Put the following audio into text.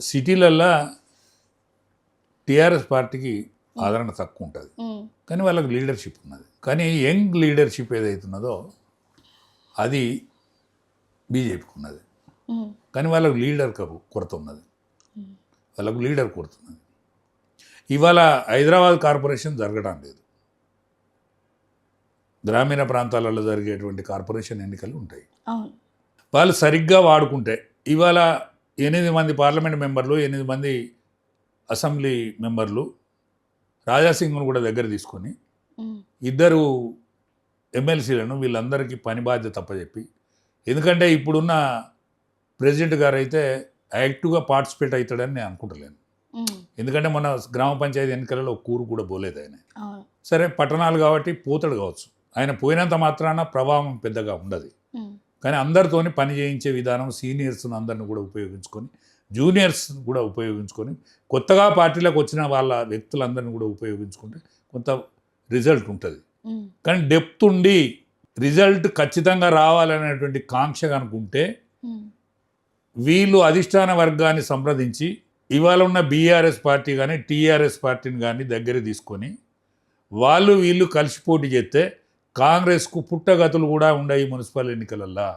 సిటీలల్లో TRS పార్టీకి ఆదరణ తక్కువ ఉంటుంది, కానీ వాళ్ళకి లీడర్షిప్ ఉన్నది. కానీ యంగ్ లీడర్షిప్ ఏదైతున్నదో అది బీజేపీకి ఉన్నది, కానీ వాళ్ళకు లీడర్ కొరత ఉన్నది, వాళ్ళకు లీడర్ కొరత ఉన్నది. ఇవాళ హైదరాబాద్ కార్పొరేషన్ జరగడం లేదు, గ్రామీణ ప్రాంతాలలో జరిగేటువంటి కార్పొరేషన్ ఎన్నికలు ఉంటాయి. వాళ్ళు సరిగ్గా వాడుకుంటే ఇవాళ 8 మంది పార్లమెంట్ మెంబర్లు, 8 మంది అసెంబ్లీ మెంబర్లు రాజాసింగ్ను కూడా దగ్గర తీసుకొని 2 ఎమ్మెల్సీలను వీళ్ళందరికీ పని బాధ్యత తప్పచెప్పి, ఎందుకంటే ఇప్పుడున్న ప్రెసిడెంట్ గారు అయితే యాక్టివ్గా పార్టిసిపేట్ అవుతాడని నేను అనుకుంటలేను. ఎందుకంటే మన గ్రామ పంచాయతీ ఎన్నికలలో ఒక కూరు కూడా పోలేదు ఆయన. సరే పట్టణాలు కాబట్టి పోతాడు కావచ్చు, ఆయన పోయినంత మాత్రాన ప్రభావం పెద్దగా ఉండదు. కానీ అందరితోని పని చేయించే విధానం, సీనియర్స్ని అందరిని కూడా ఉపయోగించుకొని, జూనియర్స్ కూడా ఉపయోగించుకొని, కొత్తగా పార్టీలోకి వచ్చిన వాళ్ళ వ్యక్తులందరినీ కూడా ఉపయోగించుకుంటే కొంత రిజల్ట్ ఉంటుంది. కానీ డెప్త్ ఉండి రిజల్ట్ ఖచ్చితంగా రావాలనేటువంటి కాంక్ష కనుకుంటే వీళ్ళు అధిష్టాన వర్గాన్ని సంప్రదించి ఇవాళ ఉన్న బీఆర్ఎస్ పార్టీ కానీ టీఆర్ఎస్ పార్టీని కానీ దగ్గర తీసుకొని వాళ్ళు వీళ్ళు కలిసి పోటీ చేస్తే కాంగ్రెస్కు పుట్టగతులు కూడా ఉన్నాయి మున్సిపల్ ఎన్నికలల్లో.